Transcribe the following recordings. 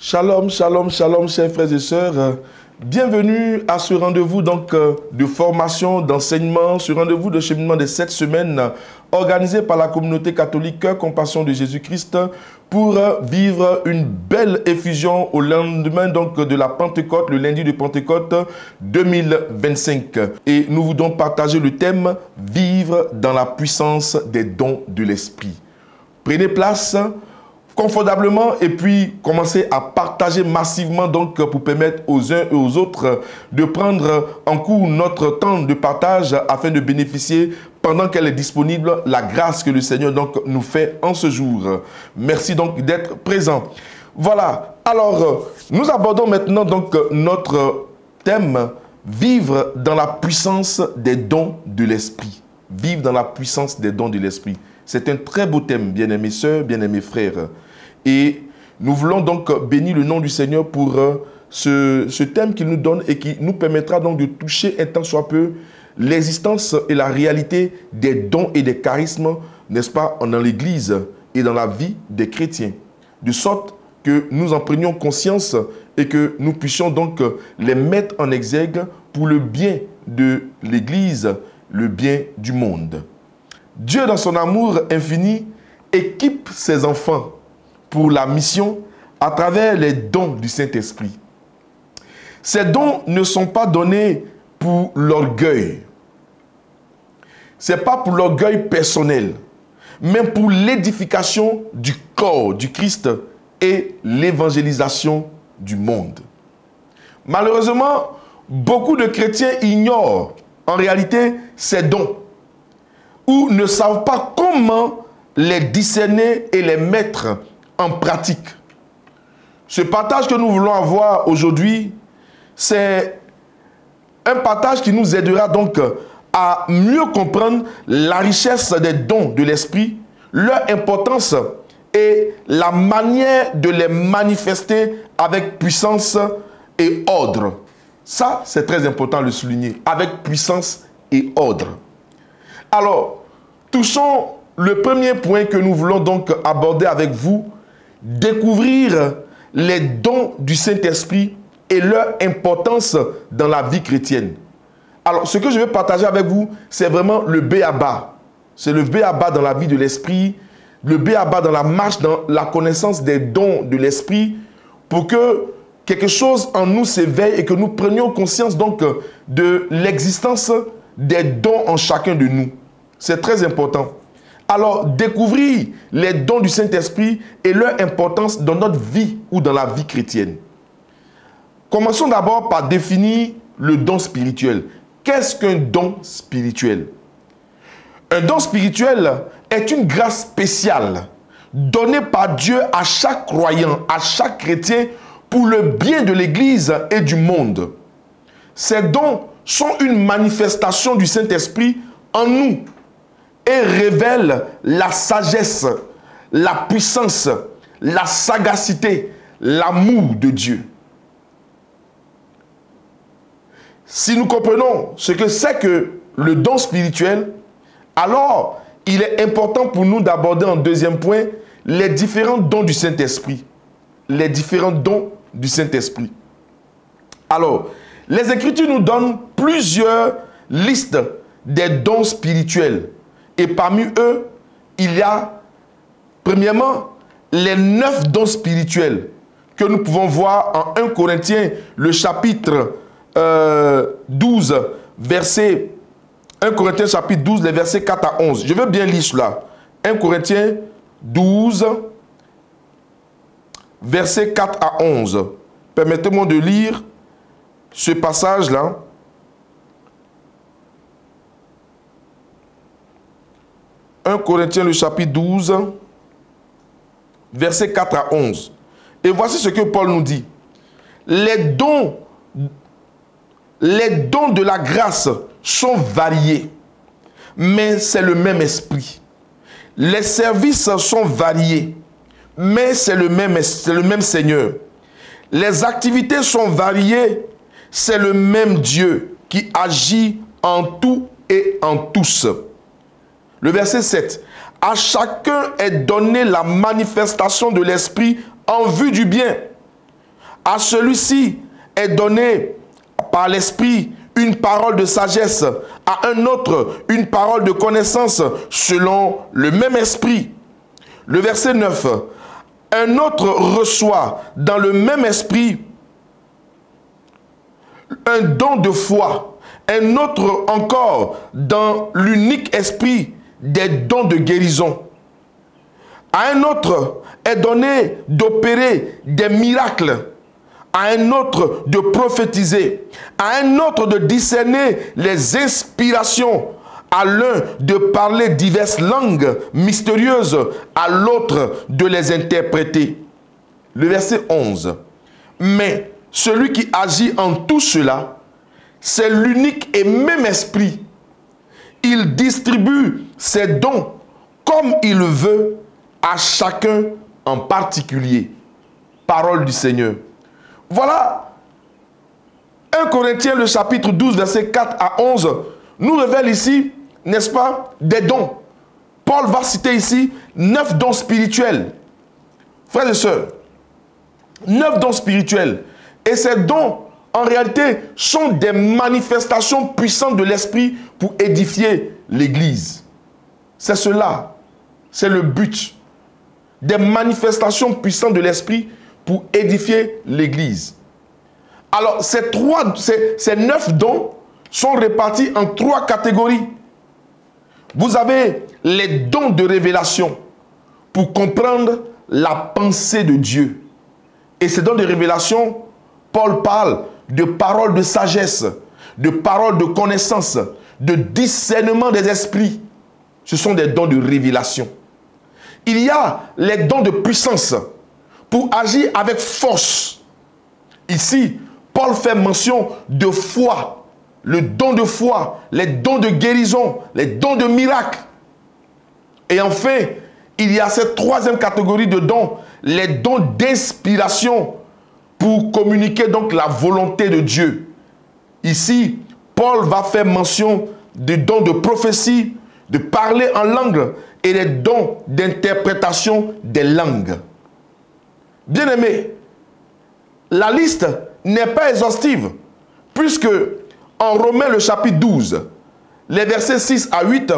Shalom, shalom, shalom, chers frères et sœurs. Bienvenue à ce rendez-vous de formation, d'enseignement, ce rendez-vous de cheminement de 7 semaines organisé par la communauté catholique Cœur Compassion de Jésus-Christ pour vivre une belle effusion au lendemain de la Pentecôte, le lundi de Pentecôte 2025. Et nous voulons partager le thème « Vivre dans la puissance des dons de l'Esprit ». Prenez place confortablement et puis commencez à partager massivement pour permettre aux uns et aux autres de prendre en cours notre temps de partage afin de bénéficier pendant qu'elle est disponible la grâce que le Seigneur nous fait en ce jour. Merci d'être présent. Voilà, alors nous abordons maintenant notre thème vivre dans la puissance des dons de l'Esprit. Vivre dans la puissance des dons de l'Esprit. C'est un très beau thème, bien-aimés sœurs, bien-aimés frères. Et nous voulons bénir le nom du Seigneur pour ce thème qu'il nous donne et qui nous permettra de toucher un tant soit peu l'existence et la réalité des dons et des charismes, n'est-ce pas, dans l'Église et dans la vie des chrétiens. De sorte que nous en prenions conscience et que nous puissions les mettre en exergue pour le bien de l'Église, le bien du monde. Dieu, dans son amour infini, équipe ses enfants pour la mission à travers les dons du Saint-Esprit. Ces dons ne sont pas donnés pour l'orgueil. Ce n'est pas pour l'orgueil personnel, mais pour l'édification du corps du Christ et l'évangélisation du monde. Malheureusement, beaucoup de chrétiens ignorent en réalité ces dons ou ne savent pas comment les discerner et les mettre en pratique. Ce partage que nous voulons avoir aujourd'hui, c'est un partage qui nous aidera à mieux comprendre la richesse des dons de l'Esprit, leur importance et la manière de les manifester avec puissance et ordre. Ça, c'est très important de le souligner, avec puissance et ordre. Alors, touchons le premier point que nous voulons aborder avec vous, découvrir les dons du Saint-Esprit et leur importance dans la vie chrétienne. Alors, ce que je vais partager avec vous, c'est vraiment le b.a.-ba. C'est le b.a.-ba dans la vie de l'Esprit, le b.a.-ba dans la marche, dans la connaissance des dons de l'Esprit, pour que quelque chose en nous s'éveille et que nous prenions conscience de l'existence des dons en chacun de nous. C'est très important. Alors, découvrir les dons du Saint-Esprit et leur importance dans notre vie ou dans la vie chrétienne. Commençons d'abord par définir le don spirituel. Qu'est-ce qu'un don spirituel? Un don spirituel est une grâce spéciale donnée par Dieu à chaque croyant, à chaque chrétien pour le bien de l'Église et du monde. Ces dons sont une manifestation du Saint-Esprit en nous et révèle la sagesse, la puissance, la sagacité, l'amour de Dieu. Si nous comprenons ce que c'est que le don spirituel, alors il est important pour nous d'aborder en deuxième point les différents dons du Saint-Esprit. Les différents dons du Saint-Esprit. Alors, les Écritures nous donnent plusieurs listes des dons spirituels. Et parmi eux, il y a, premièrement, les 9 dons spirituels que nous pouvons voir en 1 Corinthiens, le chapitre 12, verset 1 Corinthiens chapitre 12, les versets 4 à 11. Je veux bien lire cela. 1 Corinthiens 12, versets 4 à 11. Permettez-moi de lire ce passage-là. 1 Corinthiens, le chapitre 12, versets 4 à 11. Et voici ce que Paul nous dit. Les dons de la grâce sont variés, mais c'est le même esprit. Les services sont variés, mais c'est le même Seigneur. Les activités sont variées, c'est le même Dieu qui agit en tout et en tous. Le verset 7. À chacun est donnée la manifestation de l'Esprit en vue du bien. À celui-ci est donné par l'Esprit une parole de sagesse, à un autre une parole de connaissance selon le même esprit. Le verset 9. Un autre reçoit dans le même esprit un don de foi, un autre encore dans l'unique esprit des dons de guérison. À un autre est donné d'opérer des miracles, à un autre de prophétiser, à un autre de discerner les inspirations, à l'un de parler diverses langues mystérieuses, à l'autre de les interpréter. Le verset 11. Mais celui qui agit en tout cela, c'est l'unique et même esprit. Il distribue ses dons comme il veut à chacun en particulier. Parole du Seigneur. Voilà 1 Corinthiens le chapitre 12 verset 4 à 11 nous révèle ici, n'est-ce pas, des dons. Paul va citer ici 9 dons spirituels. Frères et sœurs, 9 dons spirituels. Et ces dons, en réalité, sont des manifestations puissantes de l'Esprit pour édifier l'Église. C'est cela, c'est le but. Des manifestations puissantes de l'Esprit pour édifier l'Église. Alors, ces 9 dons sont répartis en 3 catégories. Vous avez les dons de révélation pour comprendre la pensée de Dieu. Et ces dons de révélation, Paul parle de paroles de sagesse, de paroles de connaissance, de discernement des esprits. Ce sont des dons de révélation. Il y a les dons de puissance pour agir avec force. Ici, Paul fait mention de foi, le don de foi, les dons de guérison, les dons de miracle. Et enfin, il y a cette 3e catégorie de dons, les dons d'inspiration pour communiquer donc la volonté de Dieu. Ici, Paul va faire mention des dons de prophétie, de parler en langue et les dons d'interprétation des langues. Bien-aimés, la liste n'est pas exhaustive, puisque en Romains le chapitre 12, les versets 6 à 8,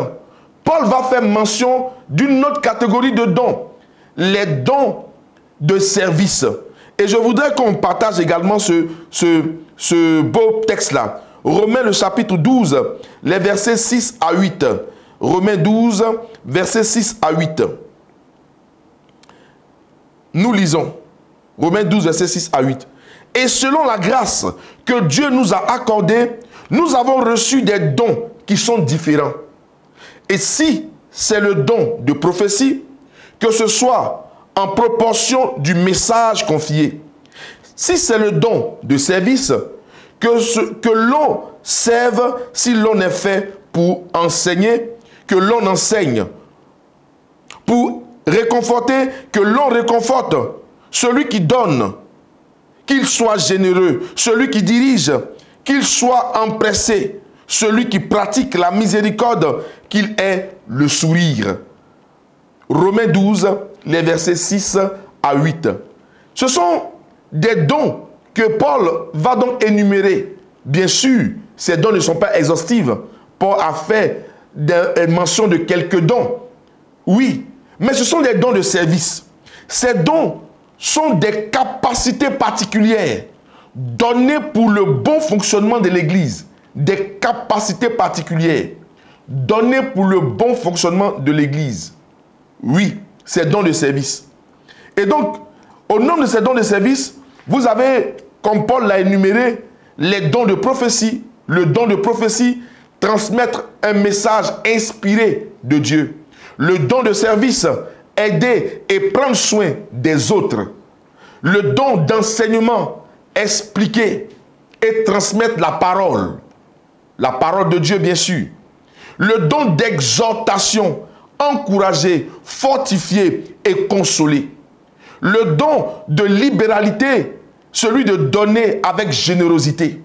Paul va faire mention d'une autre catégorie de dons, les dons de service. Et je voudrais qu'on partage également ce beau texte-là. Romains le chapitre 12, les versets 6 à 8. Romains 12, versets 6 à 8. Nous lisons. Romains 12, versets 6 à 8. Et selon la grâce que Dieu nous a accordée, nous avons reçu des dons qui sont différents. Et si c'est le don de prophétie, que ce soit en proportion du message confié. Si c'est le don de service, que l'on serve si l'on est fait pour enseigner, que l'on enseigne. Pour réconforter, que l'on réconforte. Celui qui donne, qu'il soit généreux. Celui qui dirige, qu'il soit empressé. Celui qui pratique la miséricorde, qu'il ait le sourire. Romains 12, les versets 6 à 8. Ce sont des dons que Paul va donc énumérer. Bien sûr, ces dons ne sont pas exhaustifs. Paul a fait mention de quelques dons. Oui, mais ce sont des dons de service. Ces dons sont des capacités particulières données pour le bon fonctionnement de l'Église. Des capacités particulières données pour le bon fonctionnement de l'Église. Oui, ces dons de service. Et donc, au nom de ces dons de service, vous avez, comme Paul l'a énuméré, les dons de prophétie. Le don de prophétie, transmettre un message inspiré de Dieu. Le don de service, aider et prendre soin des autres. Le don d'enseignement, expliquer et transmettre la parole de Dieu bien sûr. Le don d'exhortation, encourager, fortifier et consoler. Le don de libéralité, celui de donner avec générosité.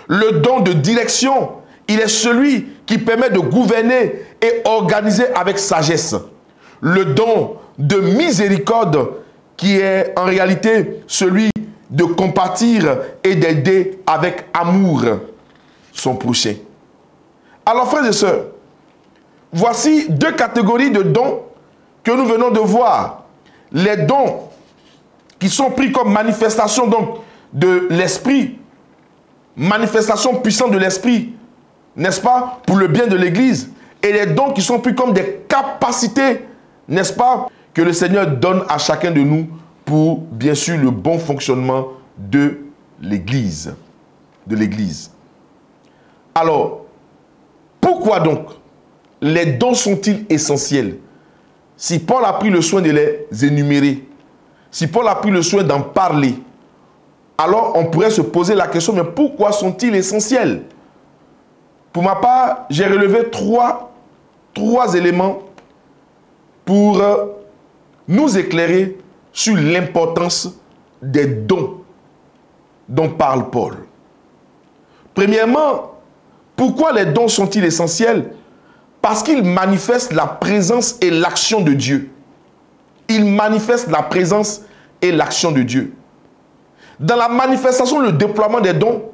Le don de direction, il est celui qui permet de gouverner et organiser avec sagesse. Le don de miséricorde, qui est en réalité celui de compatir et d'aider avec amour son prochain. Alors frères et sœurs, voici deux catégories de dons que nous venons de voir. Les dons qui sont pris comme manifestation donc de l'esprit, manifestation puissante de l'esprit, n'est-ce pas, pour le bien de l'Église, et les dons qui sont pris comme des capacités, n'est-ce pas, que le Seigneur donne à chacun de nous pour, bien sûr, le bon fonctionnement de l'Église. Alors, pourquoi donc les dons sont-ils essentiels? Si Paul a pris le soin de les énumérer, si Paul a pris le soin d'en parler, alors on pourrait se poser la question, mais pourquoi sont-ils essentiels? Pour ma part, j'ai relevé trois éléments pour nous éclairer sur l'importance des dons dont parle Paul. Premièrement, pourquoi les dons sont-ils essentiels? Parce qu'ils manifestent la présence et l'action de Dieu. Ils manifestent la présence et l'action de Dieu. Dans la manifestation, le déploiement des dons,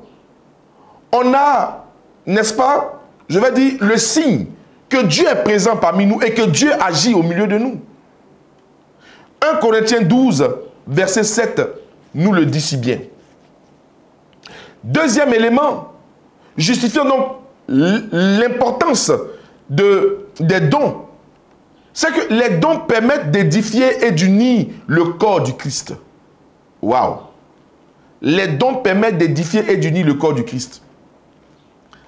on a, n'est-ce pas, je vais dire, le signe que Dieu est présent parmi nous et que Dieu agit au milieu de nous. 1 Corinthiens 12, verset 7, nous le dit si bien. Deuxième élément, justifiant donc l'importance des dons, c'est que les dons permettent d'édifier et d'unir le corps du Christ. Waouh! Les dons permettent d'édifier et d'unir le corps du Christ.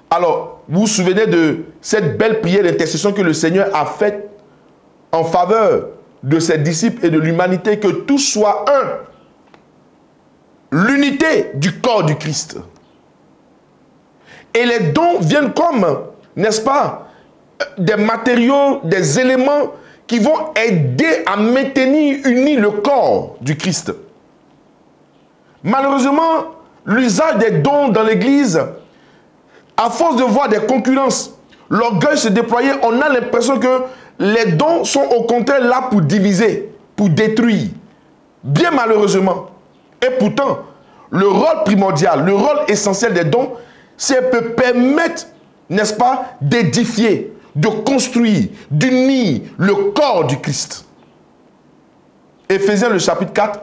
Alors, vous vous souvenez de cette belle prière d'intercession que le Seigneur a faite en faveur de ses disciples et de l'humanité, que tout soit un. L'unité du corps du Christ. Et les dons viennent comme, n'est-ce pas, des matériaux, des éléments qui vont aider à maintenir uni le corps du Christ. Malheureusement, l'usage des dons dans l'Église, à force de voir des concurrences, l'orgueil se déployer, on a l'impression que les dons sont au contraire là pour diviser, pour détruire. Bien malheureusement. Et pourtant, le rôle primordial, le rôle essentiel des dons, c'est de permettre, n'est-ce pas, d'édifier, de construire, d'unir le corps du Christ. Éphésiens le chapitre 4,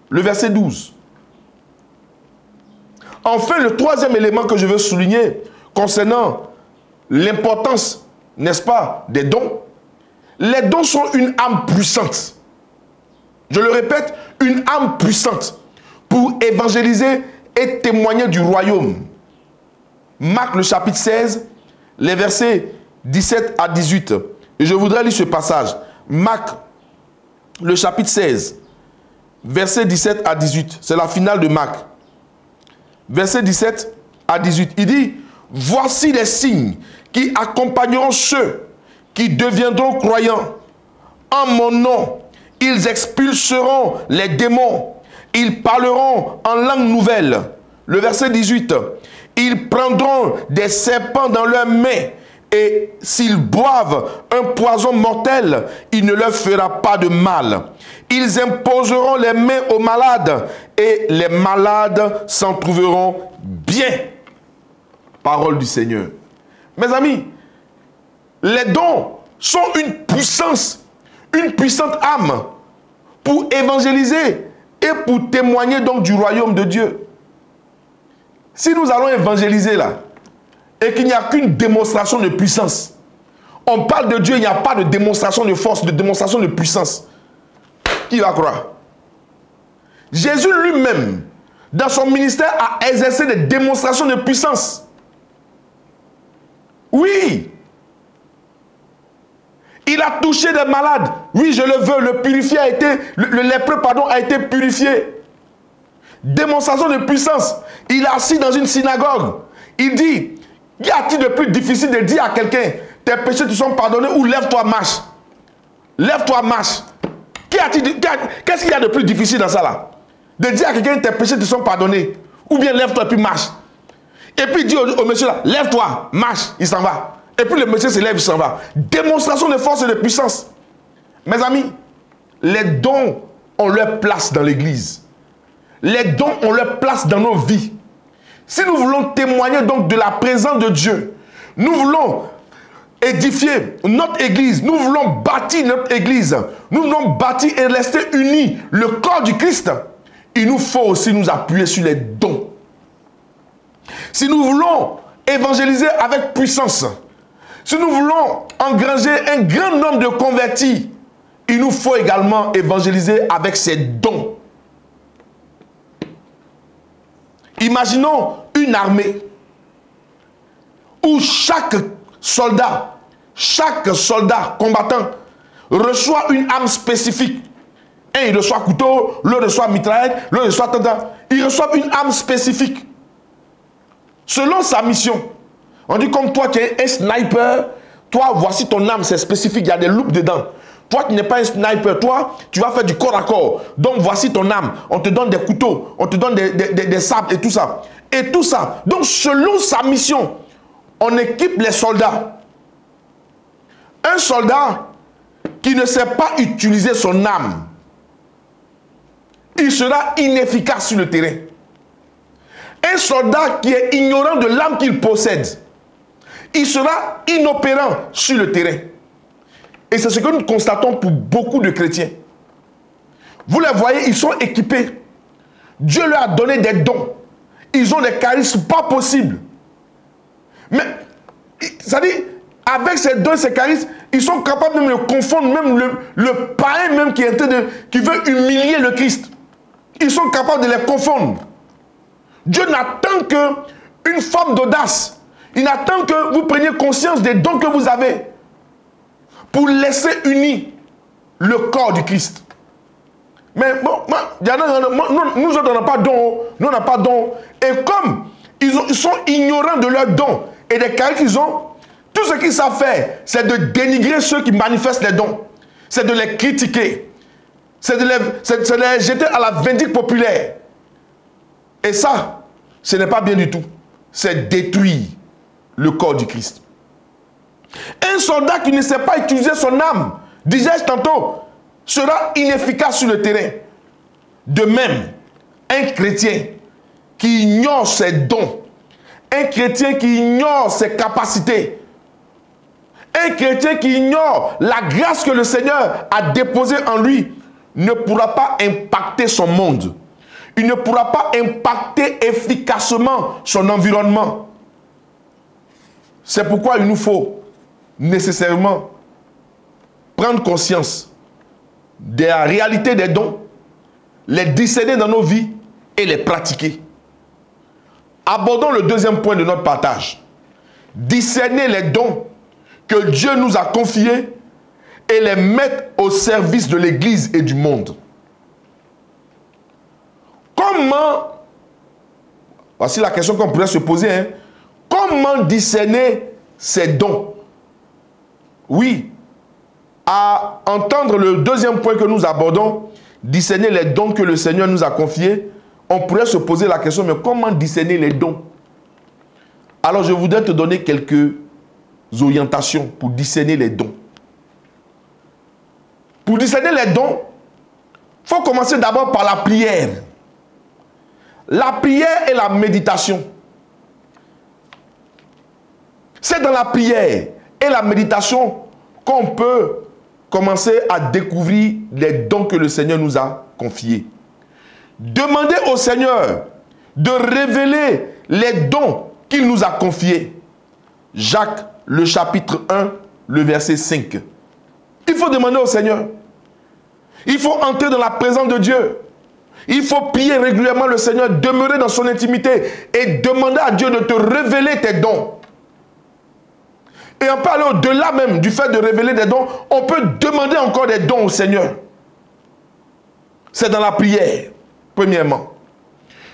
le verset 12. Enfin, le troisième élément que je veux souligner concernant l'importance, n'est-ce pas, des dons, les dons sont une âme puissante. Je le répète, une âme puissante pour évangéliser et témoigner du royaume. Marc le chapitre 16, les versets 17 à 18. Et je voudrais lire ce passage. Marc le chapitre 16, versets 17 à 18. C'est la finale de Marc. Verset 17 à 18. Il dit, voici les signes qui accompagneront ceux qui deviendront croyants. En mon nom, ils expulseront les démons. Ils parleront en langue nouvelle. Le verset 18. Ils prendront des serpents dans leurs mains. Et s'ils boivent un poison mortel, il ne leur fera pas de mal. Ils imposeront les mains aux malades et les malades s'en trouveront bien. Parole du Seigneur. Mes amis, les dons sont une puissante âme pour évangéliser et pour témoigner donc du royaume de Dieu. Si nous allons évangéliser là, et qu'il n'y a qu'une démonstration de puissance, on parle de Dieu, il n'y a pas de démonstration de force, de démonstration de puissance. Qui va croire? Jésus lui-même, dans son ministère, a exercé des démonstrations de puissance. Oui. Il a touché des malades. Oui, je le veux. Le purifié a été, le lépreux, pardon, a été purifié. Démonstration de puissance. Il est assis dans une synagogue. Il dit, y a-t-il de plus difficile de dire à quelqu'un, tes péchés te sont pardonnés, ou lève-toi, marche. Lève-toi, marche. Qu'est-ce qu'il y a de plus difficile dans ça là? De dire à quelqu'un, tes péchés te sont pardonnés, ou bien lève-toi et puis marche. Et puis il dit au monsieur là, lève-toi, marche, il s'en va. Et puis le monsieur se lève, il s'en va. Démonstration de force et de puissance. Mes amis, les dons ont leur place dans l'église. les dons ont leur place dans nos vies. Si nous voulons témoigner donc de la présence de Dieu, nous voulons édifier notre église, nous voulons bâtir notre église, nous voulons bâtir et rester unis, le corps du Christ, il nous faut aussi nous appuyer sur les dons. Si nous voulons évangéliser avec puissance, si nous voulons engranger un grand nombre de convertis, il nous faut également évangéliser avec ces dons. Imaginons une armée où chaque soldat combattant reçoit une arme spécifique. Un, il reçoit couteau, l'autre reçoit mitraillette, l'autre reçoit tata. Il reçoit une arme spécifique. Selon sa mission. On dit comme toi, tu es un sniper, toi, voici ton arme, c'est spécifique, il y a des loupes dedans. Toi, tu n'es pas un sniper, toi, tu vas faire du corps à corps. Donc, voici ton arme. On te donne des couteaux, on te donne des sabres et tout ça. Et tout ça. Donc, selon sa mission, on équipe les soldats. Un soldat qui ne sait pas utiliser son arme, il sera inefficace sur le terrain. Un soldat qui est ignorant de l'arme qu'il possède, il sera inopérant sur le terrain. Et c'est ce que nous constatons pour beaucoup de chrétiens. Vous les voyez, ils sont équipés. Dieu leur a donné des dons. Ils ont des charismes pas possibles. Mais, ça dit, avec ces dons, ces charismes, ils sont capables de le confondre, même le païen même qui veut humilier le Christ. Ils sont capables de les confondre. Dieu n'attend qu'une forme d'audace. Il n'attend que vous preniez conscience des dons que vous avez pour laisser uni le corps du Christ. Mais bon, nous n'avons pas de dons. Nous n'avons pas de dons. Et comme ils sont ignorants de leurs dons et des caractères qu'ils ont, tout ce qu'ils savent faire, c'est de dénigrer ceux qui manifestent les dons. C'est de les critiquer. C'est de les jeter à la vindicte populaire. Et ça, ce n'est pas bien du tout. C'est détruire le corps du Christ. Un soldat qui ne sait pas utiliser son âme, disais-je tantôt, sera inefficace sur le terrain. De même, un chrétien qui ignore ses dons, un chrétien qui ignore ses capacités, un chrétien qui ignore la grâce que le Seigneur a déposée en lui, ne pourra pas impacter son monde. Il ne pourra pas impacter efficacement son environnement. C'est pourquoi il nous faut nécessairement prendre conscience de la réalité des dons, les discerner dans nos vies et les pratiquer. Abordons le deuxième point de notre partage. Discerner les dons que Dieu nous a confiés et les mettre au service de l'Église et du monde. Comment, voici la question qu'on pourrait se poser, hein, comment discerner ces dons? Oui, à entendre le deuxième point que nous abordons, discerner les dons que le Seigneur nous a confiés, on pourrait se poser la question, mais comment discerner les dons? Alors je voudrais te donner quelques orientations pour discerner les dons. Pour discerner les dons, il faut commencer d'abord par la prière. La prière et la méditation. C'est dans la prière et la méditation qu'on peut commencer à découvrir les dons que le Seigneur nous a confiés. Demandez au Seigneur de révéler les dons qu'il nous a confiés. Jacques, le chapitre 1, le verset 5. Il faut demander au Seigneur. Il faut entrer dans la présence de Dieu. Il faut prier régulièrement le Seigneur, demeurer dans son intimité et demander à Dieu de te révéler tes dons. Et on peut aller au-delà même du fait de révéler des dons. On peut demander encore des dons au Seigneur. C'est dans la prière, premièrement.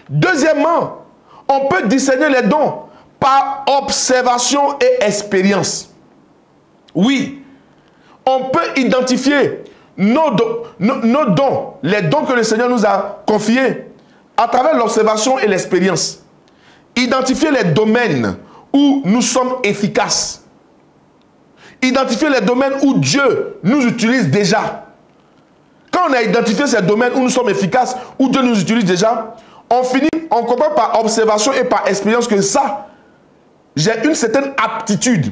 Deuxièmement, on peut discerner les dons par observation et expérience. Oui, on peut identifier nos dons, les dons que le Seigneur nous a confiés à travers l'observation et l'expérience. Identifier les domaines où nous sommes efficaces. Identifier les domaines où Dieu nous utilise déjà. Quand quand on a identifié ces domaines où nous sommes efficaces, où Dieu nous utilise déjà, on comprend par observation et par expérience que ça, j'ai une certaine aptitude,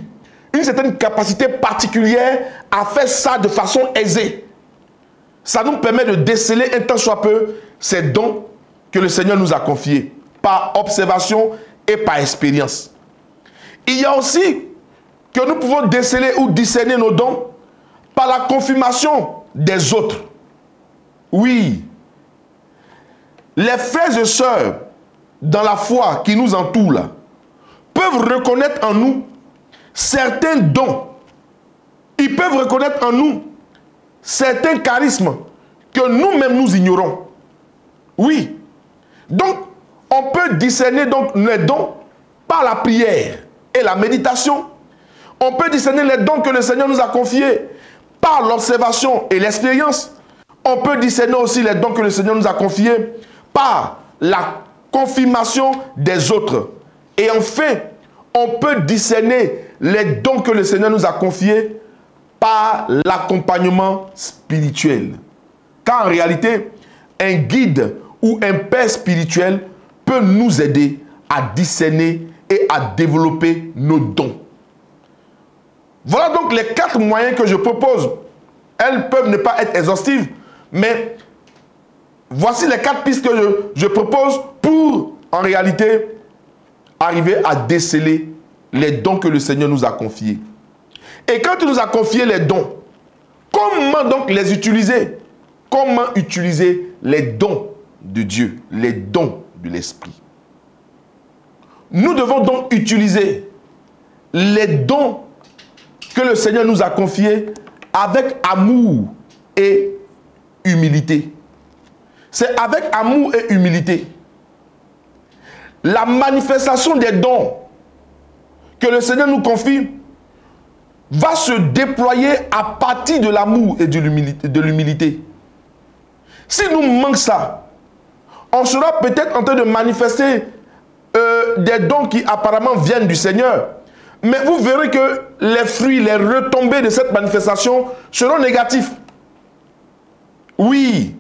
une certaine capacité particulière à faire ça de façon aisée. Ça nous permet de déceler un tant soit peu ces dons que le Seigneur nous a confiés, par observation et par expérience. Il y a aussi que nous pouvons déceler ou discerner nos dons par la confirmation des autres. Oui. Les frères et sœurs dans la foi qui nous entourent là, peuvent reconnaître en nous certains dons. Ils peuvent reconnaître en nous certains charismes que nous-mêmes nous ignorons. Oui. Donc, on peut discerner donc les dons par la prière et la méditation. On peut discerner les dons que le Seigneur nous a confiés par l'observation et l'expérience. On peut discerner aussi les dons que le Seigneur nous a confiés par la confirmation des autres. Et enfin, on peut discerner les dons que le Seigneur nous a confiés par l'accompagnement spirituel. Car en réalité, un guide ou un père spirituel peut nous aider à discerner et à développer nos dons. Voilà donc les 4 moyens que je propose. Elles peuvent ne pas être exhaustives, mais voici les 4 pistes que je propose pour, en réalité, arriver à déceler les dons que le Seigneur nous a confiés. Et quand il nous a confié les dons, comment donc les utiliser? Comment utiliser les dons de Dieu, les dons de l'Esprit? Nous devons donc utiliser les dons que le Seigneur nous a confiés avec amour et humilité. C'est avec amour et humilité. La manifestation des dons que le Seigneur nous confie va se déployer à partir de l'amour et de l'humilité. Si nous manquons ça, on sera peut-être en train de manifester des dons qui apparemment viennent du Seigneur. Mais vous verrez que les fruits, les retombées de cette manifestation seront négatifs. Oui.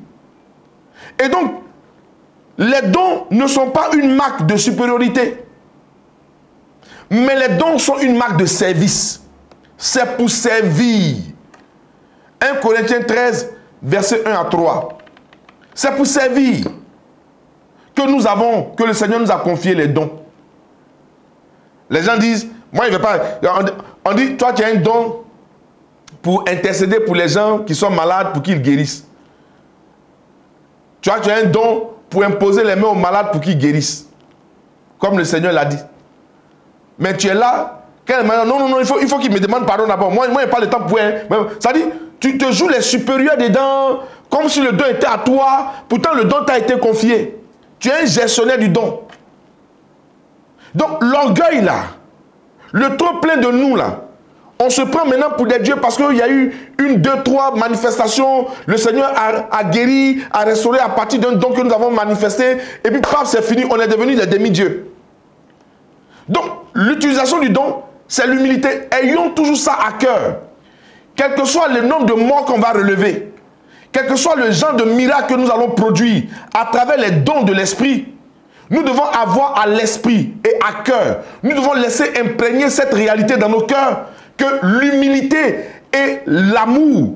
Et donc, les dons ne sont pas une marque de supériorité. Mais les dons sont une marque de service. C'est pour servir. 1 Corinthiens 13, versets 1 à 3. C'est pour servir que le Seigneur nous a confié les dons. Les gens disent, moi je ne vais pas... On dit, toi tu as un don pour intercéder pour les gens qui sont malades, pour qu'ils guérissent. Tu as un don pour imposer les mains aux malades pour qu'ils guérissent. Comme le Seigneur l'a dit. Mais tu es là, non, il faut qu'il me demande pardon d'abord. Moi, je n'ai pas le temps pour... Ça dit, tu te joues les supérieurs dedans, comme si le don était à toi, pourtant le don t'a été confié. Tu es un gestionnaire du don. Donc l'orgueil là, le trop plein de nous là, on se prend maintenant pour des dieux parce qu'il y a eu 1, 2, 3 manifestations, le Seigneur a guéri, a restauré à partir d'un don que nous avons manifesté, et puis paf, c'est fini, on est devenu des demi-dieux. Donc l'utilisation du don, c'est l'humilité. Ayons toujours ça à cœur. Quel que soit le nombre de morts qu'on va relever, quel que soit le genre de miracle que nous allons produire à travers les dons de l'Esprit, nous devons avoir à l'esprit et à cœur, nous devons laisser imprégner cette réalité dans nos cœurs, que l'humilité et l'amour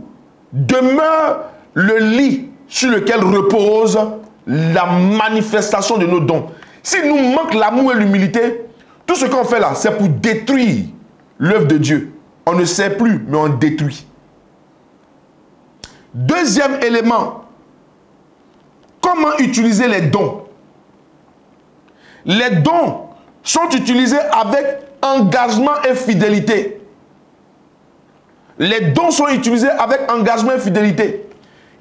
demeurent le lit sur lequel repose la manifestation de nos dons. S'il nous manque l'amour et l'humilité, tout ce qu'on fait là, c'est pour détruire l'œuvre de Dieu. On ne sait plus, mais on détruit. Deuxième élément, comment utiliser les dons? Les dons sont utilisés avec engagement et fidélité. Les dons sont utilisés avec engagement et fidélité.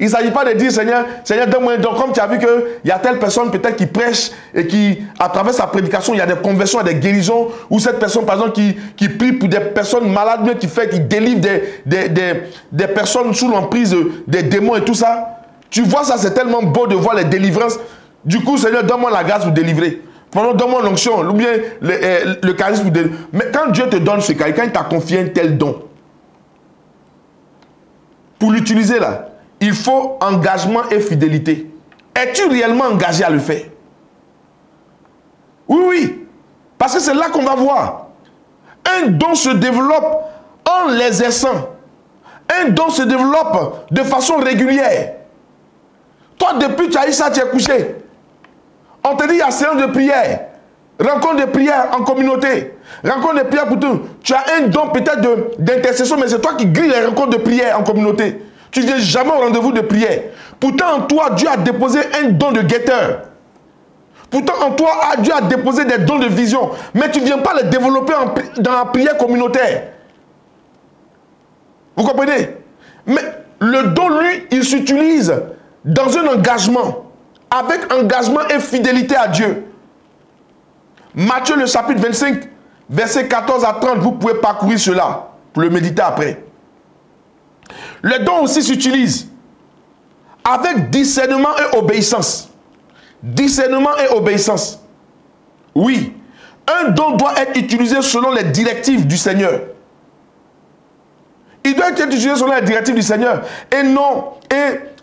Il ne s'agit pas de dire, Seigneur, donne-moi un don. Comme tu as vu qu'il y a telle personne peut-être qui prêche et qui, à travers sa prédication, il y a des conversions, il y a des guérisons, ou cette personne, par exemple, qui prie pour des personnes malades, qui délivre des personnes sous l'emprise des démons et tout ça. Tu vois ça, c'est tellement beau de voir les délivrances. Du coup, Seigneur, donne-moi la grâce pour délivrer. Donne-moi l'onction, ou bien le charisme pour délivrer. Mais quand Dieu te donne ce charisme, quand il t'a confié un tel don, pour l'utiliser là, il faut engagement et fidélité. Es-tu réellement engagé à le faire? Oui, oui. Parce que c'est là qu'on va voir. Un don se développe en l'exerçant. Un don se développe de façon régulière. Toi, depuis que tu as eu ça, tu es couché. On te dit, il y a séance de prière. Rencontre de prière en communauté. Rencontre de prière pour tout. Tu as un don peut-être d'intercession, mais c'est toi qui grilles les rencontres de prière en communauté. Tu ne viens jamais au rendez-vous de prière. Pourtant, en toi, Dieu a déposé un don de guetteur. Pourtant, en toi, Dieu a déposé des dons de vision. Mais tu ne viens pas les développer dans la prière communautaire. Vous comprenez? Mais le don, lui, il s'utilise dans un engagement. Avec engagement et fidélité à Dieu. Matthieu, le chapitre 25, versets 14 à 30, vous pouvez parcourir cela pour le méditer après. Le don aussi s'utilise avec discernement et obéissance. Discernement et obéissance. Oui, un don doit être utilisé selon les directives du Seigneur. Il doit être utilisé selon les directives du Seigneur et non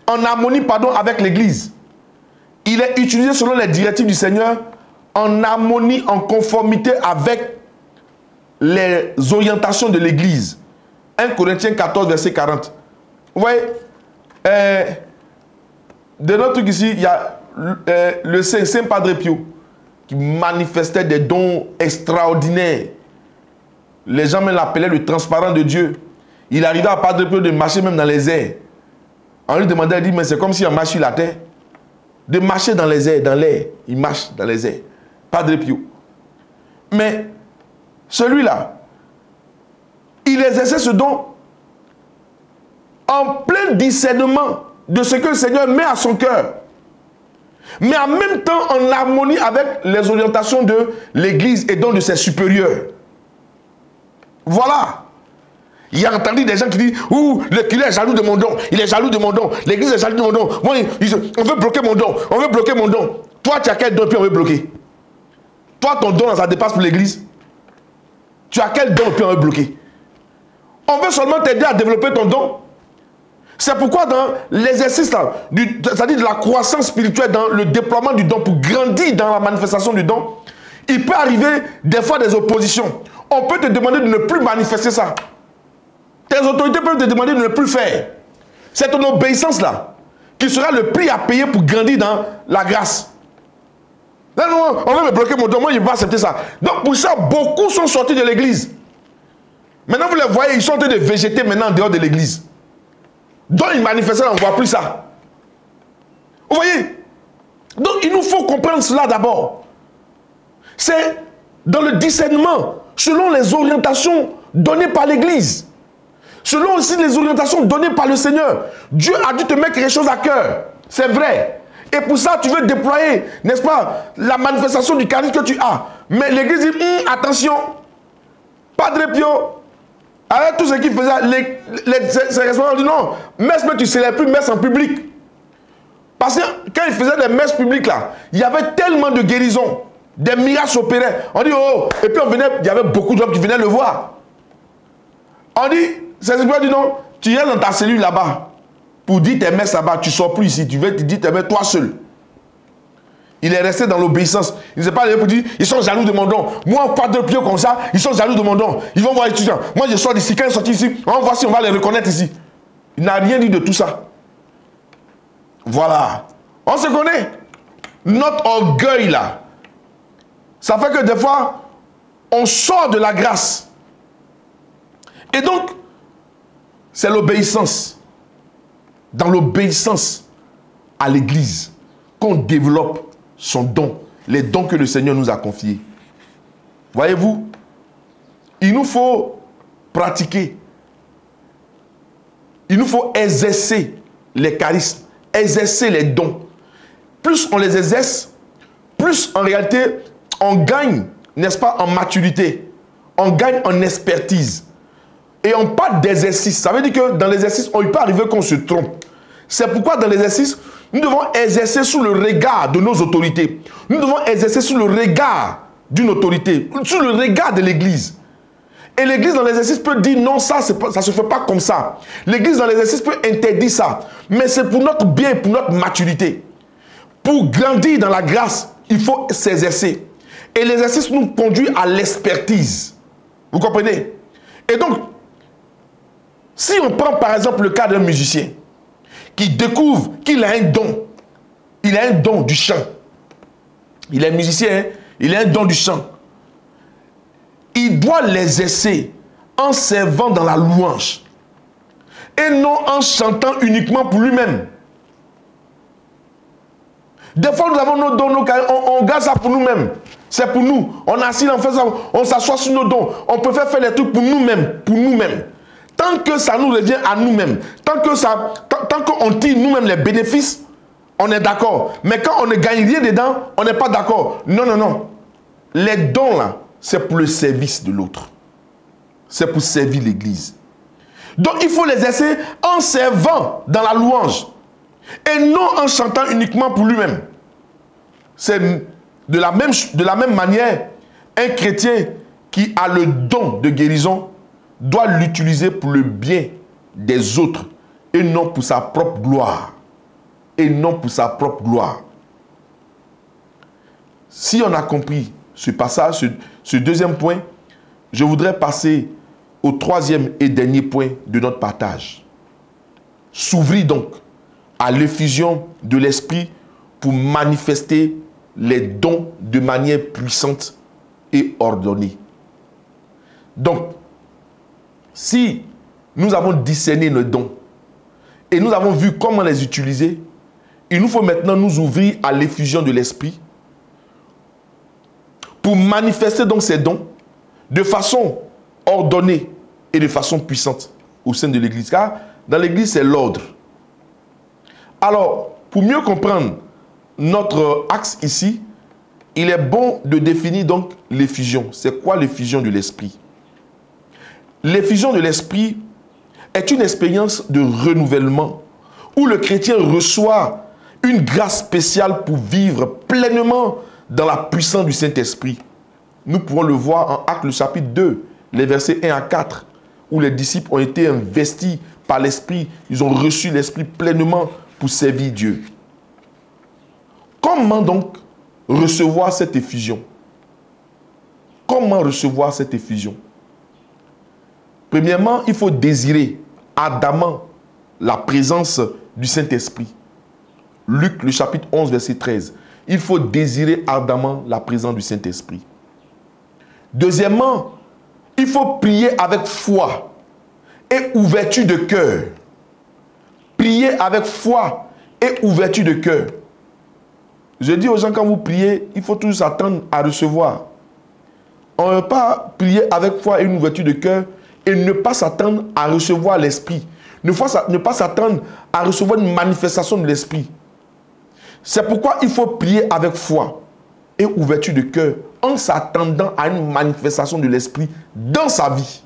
en harmonie avec l'Église. Il est utilisé selon les directives du Seigneur en harmonie, en conformité avec les orientations de l'Église. 1 Corinthiens 14, verset 40. Vous voyez, de notre truc ici, il y a le Saint Padre Pio qui manifestait des dons extraordinaires. Les gens même l'appelaient le transparent de Dieu. Il arrivait à Padre Pio de marcher même dans les airs. On lui demandait, il dit, mais c'est comme si on marche sur la terre. De marcher dans les airs, dans l'air. Il marche dans les airs. Padre Pio. Mais celui-là, il exerçait ce don en plein discernement de ce que le Seigneur met à son cœur. Mais en même temps en harmonie avec les orientations de l'Église et donc de ses supérieurs. Voilà. Il a entendu des gens qui disent « Ouh, le curé est jaloux de mon don. Il est jaloux de mon don. L'Église est jaloux de mon don. Moi, on veut bloquer mon don. On veut bloquer mon don. » Toi, tu as quel don puis on veut bloquer? Toi, ton don, ça dépasse pour l'Église. Tu as quel don puis on veut bloquer? On veut seulement t'aider à développer ton don. C'est pourquoi dans l'exercice, c'est-à-dire de la croissance spirituelle, dans le déploiement du don, pour grandir dans la manifestation du don, il peut arriver des fois des oppositions. On peut te demander de ne plus manifester ça. Tes autorités peuvent te demander de ne plus faire. C'est ton obéissance là qui sera le prix à payer pour grandir dans la grâce. Non, non, on va me bloquer mon don, moi je ne vais pas accepter ça. Donc pour ça, beaucoup sont sortis de l'église. Maintenant vous les voyez, ils sont en train de végéter maintenant en dehors de l'église. Donc ils manifestaient, on ne voit plus ça. Vous voyez? Donc il nous faut comprendre cela d'abord. C'est dans le discernement, selon les orientations données par l'église. Selon aussi les orientations données par le Seigneur. Dieu a dû te mettre quelque chose à cœur. C'est vrai. Et pour ça, tu veux déployer, n'est-ce pas, la manifestation du charisme que tu as. Mais l'église dit, attention, Padre Pio, avec tout ce qu'il faisait, ses responsables ont dit non, messe, mais tu ne célèbres plus messe en public. Parce que quand il faisait des messes publiques là, il y avait tellement de guérisons, des miracles opéraient. On dit, oh, et puis on venait, il y avait beaucoup d'hommes qui venaient le voir. On dit, c'est ce qu'on dit non, tu viens dans ta cellule là-bas pour dire tes messes là-bas, tu ne sors plus ici, tu veux te dire tes messes toi seul. Il est resté dans l'obéissance. Il ne s'est pas levé pour dire, ils sont jaloux de mon don. Moi, pas de pied comme ça, ils sont jaloux de mon don. Ils vont voir les étudiants. Moi, je sors d'ici, quand ils sortent ici, on va voir si on va les reconnaître ici. Il n'a rien dit de tout ça. Voilà. On se connaît. Notre orgueil là, ça fait que des fois, on sort de la grâce. Et donc, c'est l'obéissance. Dans l'obéissance à l'Église qu'on développe son don, les dons que le Seigneur nous a confiés. Voyez-vous, il nous faut pratiquer. Il nous faut exercer les charismes, exercer les dons. Plus on les exerce, plus en réalité on gagne, n'est-ce pas, en maturité. On gagne en expertise. Et on parle d'exercice. Ça veut dire que dans l'exercice, il peut arriver qu'on se trompe. C'est pourquoi dans l'exercice, nous devons exercer sous le regard de nos autorités. Nous devons exercer sous le regard d'une autorité, sous le regard de l'Église. Et l'église dans l'exercice peut dire non, ça ne se fait pas comme ça. L'église dans l'exercice peut interdire ça. Mais c'est pour notre bien, pour notre maturité. Pour grandir dans la grâce, il faut s'exercer. Et l'exercice nous conduit à l'expertise. Vous comprenez? Et donc, si on prend par exemple le cas d'un musicien qui découvre qu'il a un don, il a un don du chant. Il est musicien, hein? Il a un don du chant. Il doit l'exercer en servant dans la louange et non en chantant uniquement pour lui-même. Des fois, nous avons nos dons, on garde ça pour nous-mêmes. C'est pour nous. On est assis, on s'assoit sur nos dons. On préfère faire les trucs pour nous-mêmes. Pour nous-mêmes. Tant que ça nous revient à nous-mêmes, tant qu'on tire nous-mêmes les bénéfices, on est d'accord. Mais quand on ne gagne rien dedans, on n'est pas d'accord. Non, non, non. Les dons, là, c'est pour le service de l'autre. C'est pour servir l'Église. Donc, il faut l'exercer en servant dans la louange. Et non en chantant uniquement pour lui-même. C'est de la même manière, un chrétien qui a le don de guérison doit l'utiliser pour le bien des autres et non pour sa propre gloire. Et non pour sa propre gloire. Si on a compris ce passage, ce deuxième point, je voudrais passer au troisième et dernier point de notre partage. S'ouvrir donc à l'effusion de l'Esprit pour manifester les dons de manière puissante et ordonnée. Donc, si nous avons discerné nos dons et nous avons vu comment les utiliser, il nous faut maintenant nous ouvrir à l'effusion de l'Esprit pour manifester donc ces dons de façon ordonnée et de façon puissante au sein de l'Église. Car dans l'Église, c'est l'ordre. Alors, pour mieux comprendre notre axe ici, il est bon de définir donc l'effusion. C'est quoi l'effusion de l'Esprit? L'effusion de l'Esprit est une expérience de renouvellement où le chrétien reçoit une grâce spéciale pour vivre pleinement dans la puissance du Saint-Esprit. Nous pouvons le voir en Actes le chapitre 2, les versets 1 à 4, où les disciples ont été investis par l'Esprit. Ils ont reçu l'Esprit pleinement pour servir Dieu. Comment donc recevoir cette effusion? Comment recevoir cette effusion? Premièrement, il faut désirer ardemment la présence du Saint-Esprit. Luc, le chapitre 11, verset 13. Il faut désirer ardemment la présence du Saint-Esprit. Deuxièmement, il faut prier avec foi et ouverture de cœur. Prier avec foi et ouverture de cœur. Je dis aux gens, quand vous priez, il faut toujours s'attendre à recevoir. On ne peut pas prier avec foi et une ouverture de cœur et ne pas s'attendre à recevoir l'Esprit. Ne pas s'attendre à recevoir une manifestation de l'Esprit. C'est pourquoi il faut prier avec foi et ouverture de cœur en s'attendant à une manifestation de l'Esprit dans sa vie.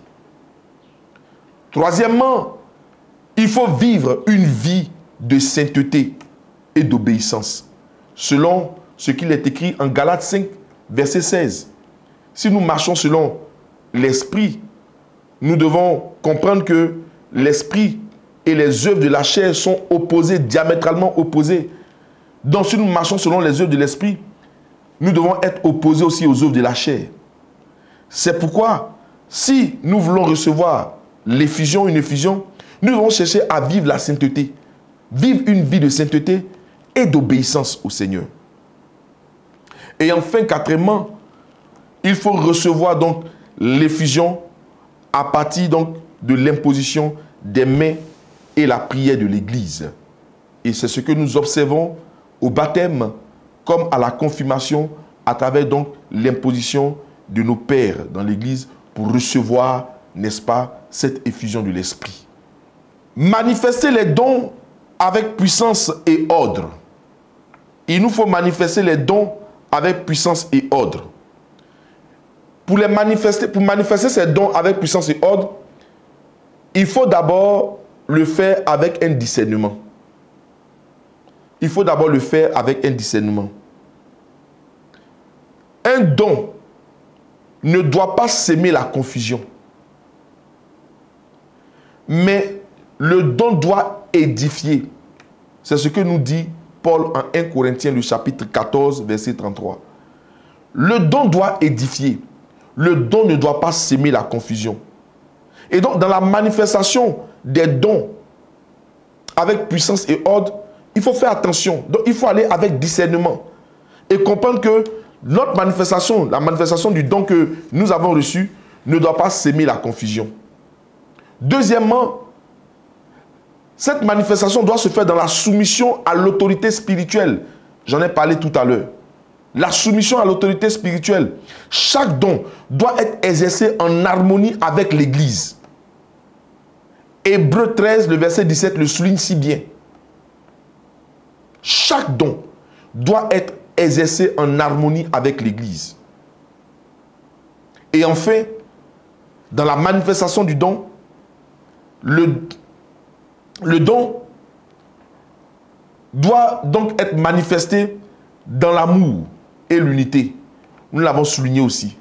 Troisièmement, il faut vivre une vie de sainteté et d'obéissance, selon ce qu'il est écrit en Galates 5, verset 16. Si nous marchons selon l'Esprit, nous devons comprendre que l'Esprit et les œuvres de la chair sont opposés, diamétralement opposés. Donc si nous marchons selon les œuvres de l'Esprit, nous devons être opposés aussi aux œuvres de la chair. C'est pourquoi, si nous voulons recevoir l'effusion, une effusion, nous devons chercher à vivre la sainteté. Vivre une vie de sainteté et d'obéissance au Seigneur. Et enfin, quatrièmement, il faut recevoir donc l'effusion à partir donc de l'imposition des mains et la prière de l'Église. Et c'est ce que nous observons au baptême comme à la confirmation à travers donc l'imposition de nos pères dans l'Église pour recevoir, n'est-ce pas, cette effusion de l'Esprit. Manifester les dons avec puissance et ordre. Il nous faut manifester les dons avec puissance et ordre. Pour manifester ces dons avec puissance et ordre, il faut d'abord le faire avec un discernement. Il faut d'abord le faire avec un discernement. Un don ne doit pas s'aimer la confusion. mais le don doit édifier. C'est ce que nous dit Paul en 1 Corinthiens, le chapitre 14, verset 33. Le don doit édifier. Le don ne doit pas s'aimer la confusion. Et donc, dans la manifestation des dons, avec puissance et ordre, il faut faire attention. Donc, il faut aller avec discernement et comprendre que notre manifestation, la manifestation du don que nous avons reçu, ne doit pas s'aimer la confusion. Deuxièmement, cette manifestation doit se faire dans la soumission à l'autorité spirituelle. J'en ai parlé tout à l'heure. La soumission à l'autorité spirituelle. Chaque don doit être exercé en harmonie avec l'Église. Hébreux 13, le verset 17 le souligne si bien. Chaque don doit être exercé en harmonie avec l'Église. Et enfin, dans la manifestation du don, le don doit donc être manifesté dans l'amour et l'unité. Nous l'avons souligné aussi.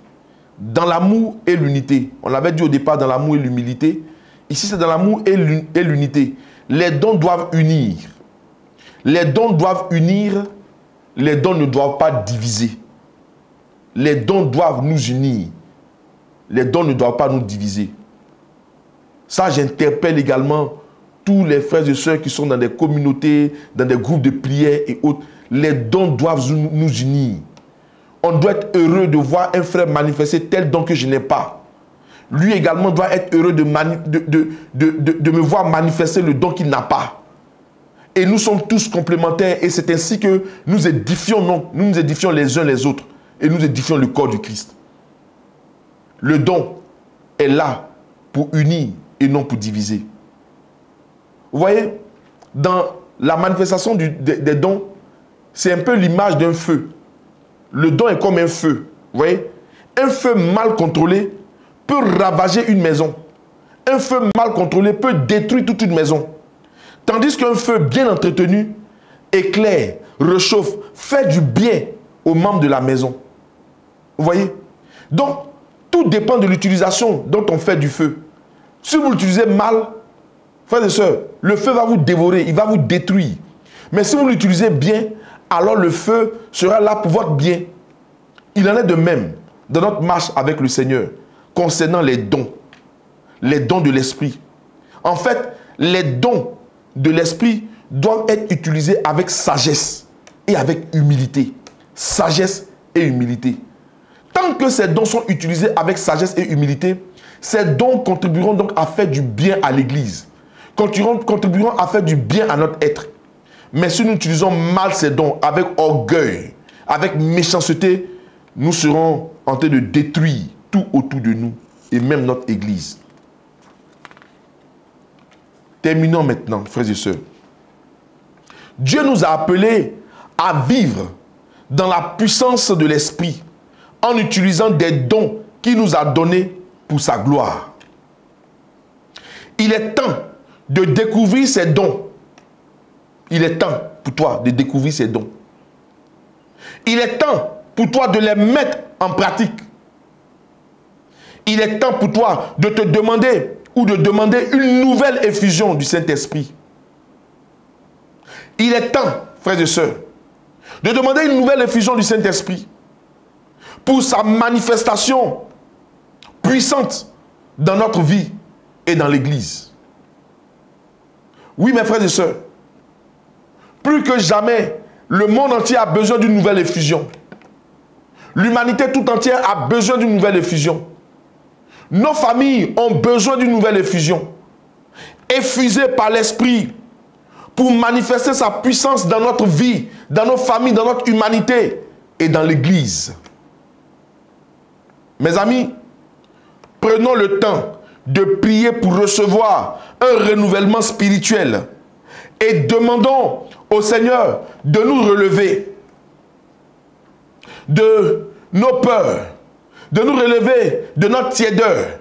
Dans l'amour et l'unité. On l'avait dit au départ dans l'amour et l'humilité. Ici, c'est dans l'amour et l'unité. Les dons doivent unir. Les dons doivent unir. Les dons ne doivent pas diviser. Les dons doivent nous unir. Les dons ne doivent pas nous diviser. Ça, j'interpelle également tous les frères et sœurs qui sont dans des communautés, dans des groupes de prière et autres. Les dons doivent nous unir. On doit être heureux de voir un frère manifester tel don que je n'ai pas. Lui également doit être heureux de me voir manifester le don qu'il n'a pas. Et nous sommes tous complémentaires et c'est ainsi que nous édifions les uns les autres et nous édifions le corps du Christ. Le don est là pour unir et non pour diviser. Vous voyez, dans la manifestation des dons, c'est un peu l'image d'un feu. Le don est comme un feu. Vous voyez, un feu mal contrôlé peut ravager une maison. Un feu mal contrôlé peut détruire toute une maison. Tandis qu'un feu bien entretenu éclaire, réchauffe, fait du bien aux membres de la maison. Vous voyez? Donc, tout dépend de l'utilisation dont on fait du feu. Si vous l'utilisez mal, frères et sœurs, le feu va vous dévorer, il va vous détruire. Mais si vous l'utilisez bien, alors le feu sera là pour votre bien. Il en est de même dans notre marche avec le Seigneur concernant les dons de l'esprit. En fait, les dons de l'esprit doivent être utilisés avec sagesse et avec humilité. Sagesse et humilité. Tant que ces dons sont utilisés avec sagesse et humilité, ces dons contribueront donc à faire du bien à l'Église. Contribueront à faire du bien à notre être. Mais si nous utilisons mal ces dons, avec orgueil, avec méchanceté, nous serons en train de détruire tout autour de nous et même notre Église. Terminons maintenant, frères et sœurs. Dieu nous a appelés à vivre dans la puissance de l'Esprit en utilisant des dons qu'il nous a donnés pour sa gloire. Il est temps de découvrir ces dons. Il est temps pour toi de découvrir ces dons. Il est temps pour toi de les mettre en pratique. Il est temps pour toi de te demander ou de demander une nouvelle effusion du Saint-Esprit. Il est temps, frères et sœurs, de demander une nouvelle effusion du Saint-Esprit pour sa manifestation puissante dans notre vie et dans l'Église. Oui, mes frères et sœurs, plus que jamais, le monde entier a besoin d'une nouvelle effusion. L'humanité tout entière a besoin d'une nouvelle effusion. Nos familles ont besoin d'une nouvelle effusion. Effusée par l'Esprit pour manifester sa puissance dans notre vie, dans nos familles, dans notre humanité et dans l'Église. Mes amis, prenons le temps de prier pour recevoir un renouvellement spirituel et demandons au Seigneur de nous relever de nos peurs, de nous relever de notre tiédeur.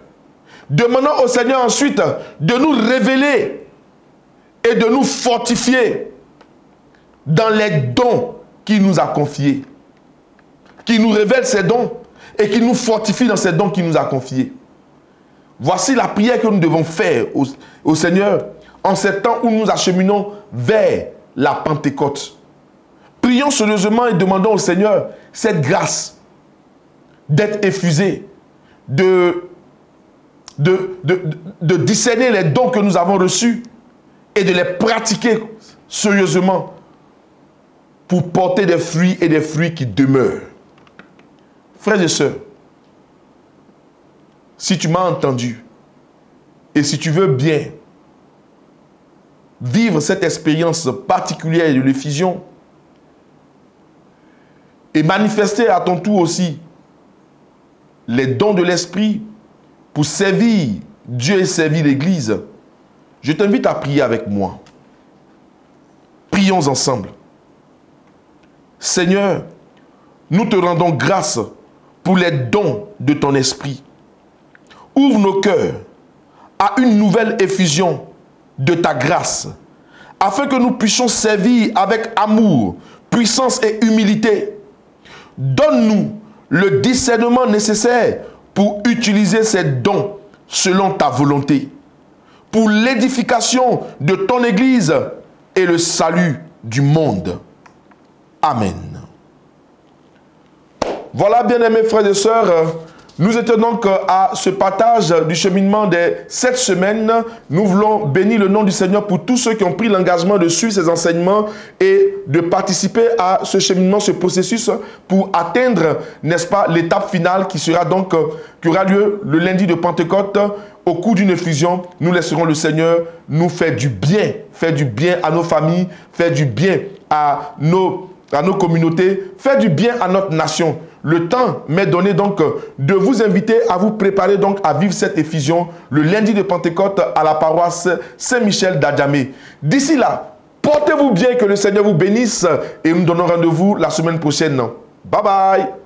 Demandons au Seigneur ensuite de nous révéler et de nous fortifier dans les dons qu'il nous a confiés. Qu'il nous révèle ces dons et qu'il nous fortifie dans ces dons qu'il nous a confiés. Voici la prière que nous devons faire au Seigneur en ces temps où nous acheminons vers la Pentecôte. Prions sérieusement et demandons au Seigneur cette grâce d'être effusé, de discerner les dons que nous avons reçus et de les pratiquer sérieusement pour porter des fruits et des fruits qui demeurent. Frères et sœurs, si tu m'as entendu et si tu veux bien vivre cette expérience particulière de l'effusion et manifester à ton tour aussi les dons de l'Esprit pour servir Dieu et servir l'Église, je t'invite à prier avec moi. Prions ensemble. Seigneur, nous te rendons grâce pour les dons de ton Esprit. Ouvre nos cœurs à une nouvelle effusion de ta grâce, afin que nous puissions servir avec amour, puissance et humilité. Donne-nous le discernement nécessaire pour utiliser ces dons selon ta volonté, pour l'édification de ton Église et le salut du monde. Amen. Voilà, bien-aimés frères et sœurs, nous étions donc à ce partage du cheminement des 7 semaines. Nous voulons bénir le nom du Seigneur pour tous ceux qui ont pris l'engagement de suivre ces enseignements et de participer à ce cheminement, ce processus pour atteindre, n'est-ce pas, l'étape finale qui sera donc, qui aura lieu le lundi de Pentecôte. Au cours d'une effusion, nous laisserons le Seigneur nous faire du bien à nos familles, faire du bien à nos communautés, faire du bien à notre nation. Le temps m'est donné donc de vous inviter à vous préparer donc à vivre cette effusion le lundi de Pentecôte à la paroisse Saint-Michel d'Adjamé. D'ici là, portez-vous bien, que le Seigneur vous bénisse et nous donnons rendez-vous la semaine prochaine. Bye bye.